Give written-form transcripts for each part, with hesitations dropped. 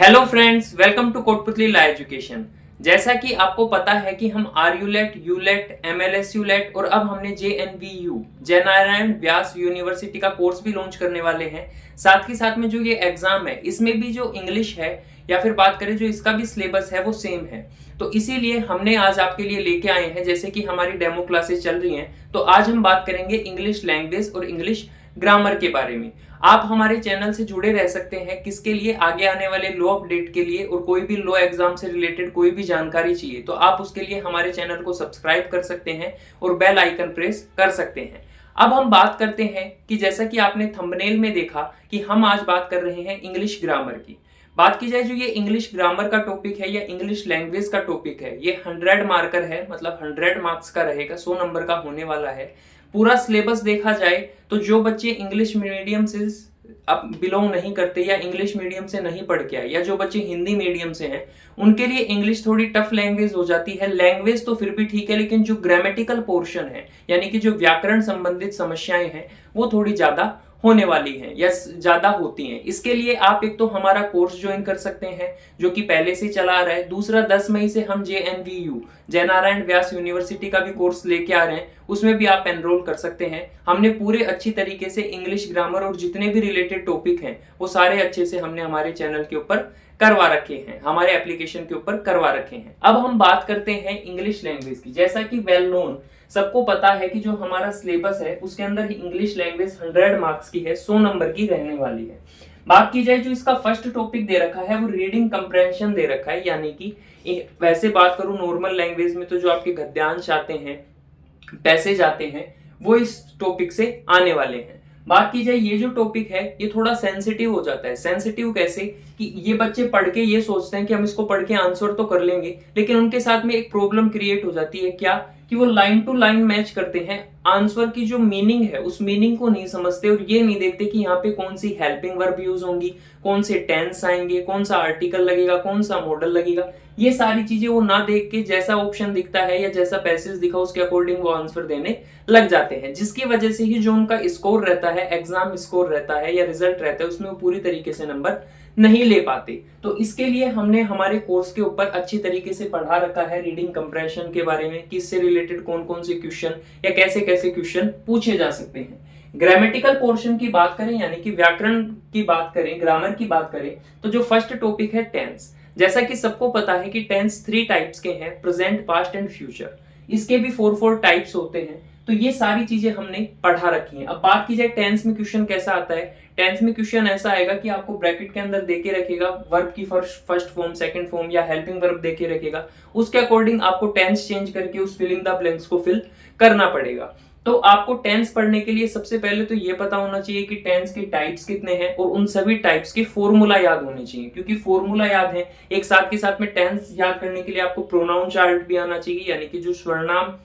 Hello friends, welcome to Kotputli ला education. जैसा कि आपको पता है कि हम आरयूलेट, यूलेट, एमएलएस यूलेट और अब हमने जेएनवीयू जयनारायण व्यास यूनिवर्सिटी का कोर्स भी लॉन्च करने वाले हैं। साथ ही साथ में जो ये एग्जाम है इसमें भी जो इंग्लिश है या फिर बात करें जो इसका भी सिलेबस है वो सेम है। तो इसीलिए हमने आज आपके लिए लेके आए हैं, जैसे कि हमारी डेमो क्लासेस चल रही हैं, तो आज हम बात करेंगे इंग्लिश लैंग्वेज और इंग्लिश ग्रामर के बारे में। आप हमारे चैनल से जुड़े रह सकते हैं किसके लिए, आगे आने वाले लो अपडेट के लिए, और कोई भी लो एग्जाम से रिलेटेड कोई भी जानकारी चाहिए तो आप उसके लिए हमारे चैनल को सब्सक्राइब कर सकते हैं और बेल आइकन प्रेस कर सकते हैं। अब हम बात करते हैं कि जैसा कि आपने थंबनेल में देखा कि हम आज बात कर रहे हैं इंग्लिश ग्रामर की। बात की जाए जो ये इंग्लिश ग्रामर का टॉपिक है या इंग्लिश लैंग्वेज का टॉपिक है, ये 100 मार्कर है, मतलब 100 मार्क्स का रहेगा, 100 नंबर का होने वाला है। पूरा सिलेबस देखा जाए तो जो बच्चे इंग्लिश मीडियम से अब बिलोंग नहीं करते या इंग्लिश मीडियम से नहीं पढ़ के आए या जो बच्चे हिंदी मीडियम से हैं उनके लिए इंग्लिश थोड़ी टफ लैंग्वेज हो जाती है। लैंग्वेज तो फिर भी ठीक है, लेकिन जो ग्रामेटिकल पोर्शन है यानी कि जो व्याकरण संबंधित समस्याएं हैं वो थोड़ी ज्यादा होने वाली हैं या ज्यादा होती हैं। इसके लिए आप एक तो हमारा कोर्स ज्वाइन कर सकते हैं जो कि पहले से चला आ रहा है। दूसरा 10 मई से हम जेएनवीयू जयनारायण व्यास यूनिवर्सिटी का भी कोर्स लेके आ रहे हैं, उसमें भी आप एनरोल कर सकते हैं। हमने पूरे अच्छी तरीके से इंग्लिश ग्रामर और जितने भी रिलेटेड टॉपिक हैं वो सारे अच्छे से हमने हमारे चैनल के ऊपर करवा रखे हैं, हमारे एप्लीकेशन के ऊपर करवा रखे हैं। अब हम बात करते हैं इंग्लिश लैंग्वेज की। जैसा कि वेल नोन सबको पता है कि जो हमारा सिलेबस है उसके अंदर ही इंग्लिश लैंग्वेज 100 मार्क्स की है, 100 नंबर की रहने वाली है। बात की जाए जो इसका फर्स्ट टॉपिक दे रखा है वो रीडिंग कंप्रेhension दे रखा है, यानी कि वैसे बात करूं नॉर्मल लैंग्वेज में तो जो आपके गद्यांश आते हैं, पैसेज आते हैं, वो इस टॉपिक से आने वाले हैं। बात की जाए ये जो टॉपिक है ये थोड़ा सेंसिटिव हो जाता है। सेंसिटिव कैसे कि ये बच्चे पढ़ के ये सोचते हैं कि हम इसको पढ़ के आंसर तो कर लेंगे, लेकिन उनके साथ में एक प्रॉब्लम क्रिएट हो जाती है। क्या कि वो लाइन टू लाइन मैच करते हैं, आंसर की जो मीनिंग है उस मीनिंग को नहीं समझते और ये नहीं देखते कि यहाँ पे कौन सी हेल्पिंग वर्ब यूज होंगी, कौन से टेंस आएंगे, कौन सा आर्टिकल लगेगा, कौन सा मॉडल लगेगा। ये सारी चीजें वो ना देख के जैसा ऑप्शन दिखता है या जैसा पैसेज दिखा उसके अकॉर्डिंग वो आंसर देने लग जाते हैं, जिसकी वजह से ही जो उनका स्कोर रहता है, एग्जाम स्कोर रहता है या रिजल्ट रहता है, उसमें वो पूरी तरीके से नंबर नहीं ले पाते। तो इसके लिए हमने हमारे कोर्स के ऊपर अच्छी तरीके से पढ़ा रखा है रीडिंग कंप्रेशन के बारे में कि इससे रिलेटेड कौन कौन से क्वेश्चन या कैसे कैसे क्वेश्चन पूछे जा सकते हैं। ग्रामेटिकल पोर्शन की बात करें यानी कि व्याकरण की बात करें, ग्रामर की बात करें, तो जो फर्स्ट टॉपिक है टेंस। जैसा कि सबको पता है कि टेंस 3 टाइप्स के हैं, प्रेजेंट, पास्ट एंड फ्यूचर। इसके भी 4 टाइप्स होते हैं। तो ये सारी चीजें हमने पढ़ा रखी हैं। अब बात की जाए टेंस में क्वेश्चन कैसा आता है। टेंस में क्वेश्चन ऐसा आएगा कि आपको ब्रैकेट के अंदर देके रखेगा वर्ब की फर्स्ट फॉर्म, सेकंड फॉर्म या हेल्पिंग वर्ब देके रखेगा, उसके अकॉर्डिंग आपको टेंस चेंज करके उस फिलिंग द ब्लैंक्स को फिल करना पड़ेगा। तो आपको टेंस पढ़ने के लिए सबसे पहले तो ये पता होना चाहिए कि टेंस के टाइप्स कितने हैं और उन सभी टाइप्स के फॉर्मूला याद होने चाहिए, क्योंकि फॉर्मूला याद है एक साथ के साथ में टेंस याद करने के लिए आपको प्रोनाउन चार्ट भी आना चाहिए, यानी कि जो सर्वनाम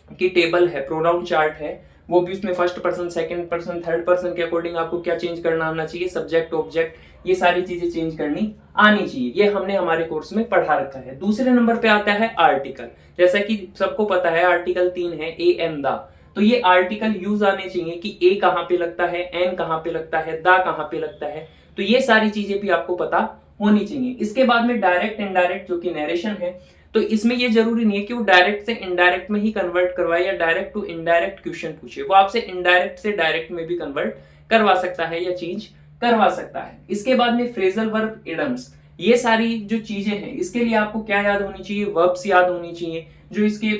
की टेबल है, प्रोनाउन चार्ट है, वो भी उसमें first person, second person, third person के अकॉर्डिंग आपको क्या चेंज करना आना चाहिए, सब्जेक्ट, ऑब्जेक्ट, ये सारी चीजें चेंज करनी आनी चाहिए। ये हमने हमारे कोर्स में पढ़ा रखा है। दूसरे नंबर पे आता है आर्टिकल। जैसा कि सबको पता है आर्टिकल 3 है, ए एन द। तो ये आर्टिकल यूज आने चाहिए कि ए कहां पे लगता है, एन कहां पे लगता है, द कहां पे लगता है। तो ये सारी चीजें भी आपको पता होनी चाहिए। इसके बाद में डायरेक्ट इनडायरेक्ट जो कि नरेशन है, तो इसमें ये जरूरी नहीं है कि वो डायरेक्ट से इनडायरेक्ट में ही कन्वर्ट करवाए या डायरेक्ट टू इनडायरेक्ट क्वेश्चन पूछे, वो आपसे इनडायरेक्ट से डायरेक्ट में भी कन्वर्ट करवा सकता है या चेंज करवा सकता है। इसके बाद में फ्रेजल वर्ब, इडम्स, ये सारी जो चीजें हैं इसके लिए आपको क्या याद होनी चाहिए, वर्ब्स याद होनी चाहिए, जो इसके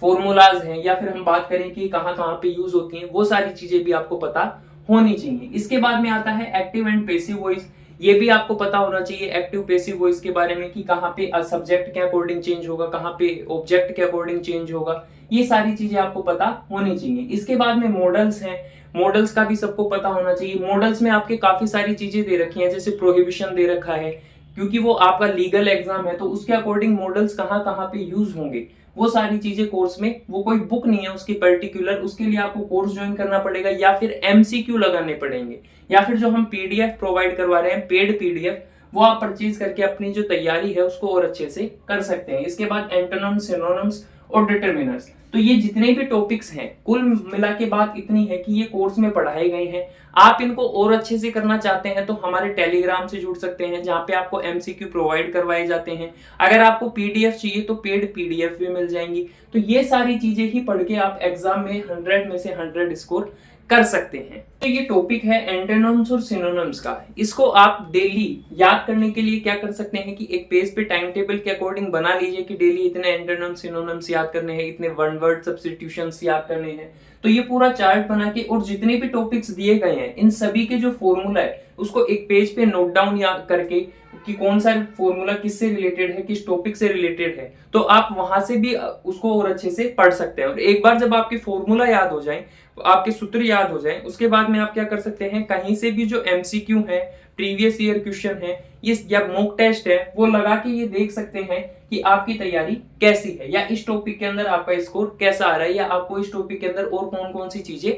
फॉर्मूलाज हैं या फिर हम बात करें कि कहां कहां पे यूज होती हैं, वो सारी चीजें भी आपको पता होनी चाहिए। इसके बाद में आता है एक्टिव एंड पैसिव वॉइस। ये भी आपको पता होना चाहिए एक्टिव पैसिव वॉइस के बारे में कि कहां पे सब्जेक्ट के अकॉर्डिंग चेंज होगा, कहां पे ऑब्जेक्ट के अकॉर्डिंग चेंज होगा, ये सारी चीजें आपको पता होनी चाहिए। इसके बाद में मॉडल्स हैं, मॉडल्स का भी सबको पता होना चाहिए। मॉडल्स में आपके काफी सारी चीजें दे रखी हैं, जैसे प्रोहिबिशन दे रखा है, क्योंकि वो आपका लीगल एग्जाम है तो उसके अकॉर्डिंग मॉडल्स कहां कहां पे यूज होंगे, वो सारी चीजें कोर्स में, वो कोई बुक नहीं है उसकी पर्टिकुलर, उसके लिए आपको कोर्स ज्वाइन करना पड़ेगा या फिर एमसीक्यू लगाने पड़ेंगे, या फिर जो हम पीडीएफ प्रोवाइड करवा रहे हैं, पेड पीडीएफ, वो आप परचेज करके अपनी जो तैयारी है उसको और अच्छे से कर सकते हैं। इसके बाद एंटोनिम्स, सिनोनिम्स और डिटरमिनर्स, तो ये जितने भी टॉपिक्स हैं कुल मिला के बात इतनी है कि ये कोर्स में पढ़ाए गए हैं। आप इनको और अच्छे से करना चाहते हैं तो हमारे टेलीग्राम से जुड़ सकते हैं, जहाँ पे आपको एमसीक्यू प्रोवाइड करवाए जाते हैं। अगर आपको पीडीएफ चाहिए तो पेड पीडीएफ भी मिल जाएंगी। तो ये सारी चीजें ही पढ़ के आप एग्जाम में 100 में से 100 स्कोर कर सकते हैं। तो ये टॉपिक है एंटोनिम्स और सिनोनिम्स का। इसको आप डेली याद करने के लिए क्या कर सकते हैं कि एक पेज पे टाइम टेबल के अकॉर्डिंग बना लीजिए कि डेली इतने एंटोनिम्स सिनोनिम्स याद करने हैं, इतने वन वर्ड सब्स्टिट्यूशंस याद करने हैं। तो ये पूरा चार्ट बना के और जितने भी टॉपिक्स दिए गए हैं इन सभी के जो फॉर्मूला है उसको एक पेज पे नोट डाउन याद करके कि कौन सा फॉर्मूला किससे रिलेटेड है, किस टॉपिक से रिलेटेड है, तो आप वहां से भी उसको और अच्छे से पढ़ सकते हैं। और एक बार जब आपके फॉर्मूला याद हो जाए, आपके सूत्र याद हो जाए, उसके बाद में आप क्या कर सकते हैं, कहीं से भी जो एमसीक्यू है, प्रीवियस ईयर क्वेश्चन है, ये या मॉक टेस्ट है, वो लगा के ये देख सकते हैं कि आपकी तैयारी कैसी है, या इस टॉपिक के अंदर आपका स्कोर कैसा आ रहा है, या आपको इस टॉपिक के अंदर और कौन कौन सी चीजें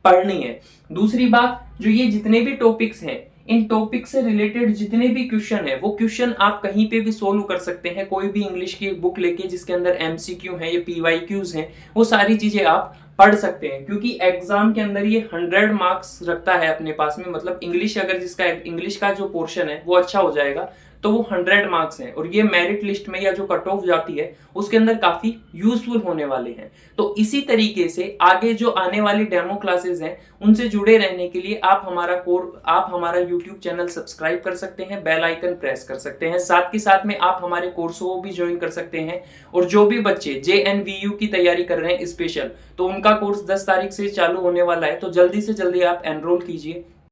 पढ़नी है। दूसरी बात, जो ये जितने भी टॉपिक्स हैं, इन टॉपिक से रिलेटेड जितने भी क्वेश्चन है वो क्वेश्चन आप कहीं पे भी सोल्व कर सकते हैं। कोई भी इंग्लिश की बुक लेके जिसके अंदर एमसीक्यू है या पीवाईक्यूज हैं, वो सारी चीजें आप पढ़ सकते हैं, क्योंकि एग्जाम के अंदर ये 100 मार्क्स रखता है अपने पास में। मतलब इंग्लिश, अगर जिसका इंग्लिश का जो पोर्शन है वो अच्छा हो जाएगा तो वो 100 मार्क्स हैं, और ये मेरिट लिस्ट में या जो कट ऑफ जाती है उसके अंदर काफी यूजफुल होने वाले हैं। तो इसी तरीके से आगे जो आने वाली डेमो क्लासेस हैं उनसे जुड़े रहने के लिए आप हमारा यूट्यूब चैनल सब्सक्राइब कर सकते हैं, बेल आइकन प्रेस कर सकते हैं। साथ के साथ में आप हमारे कोर्सों को भी ज्वाइन कर सकते हैं। और जो भी बच्चे जेएनवीयू की तैयारी कर रहे हैं स्पेशल, तो उनका कोर्स 10 तारीख से चालू होने वाला है, तो जल्दी से जल्दी आप एनरोल कीजिए।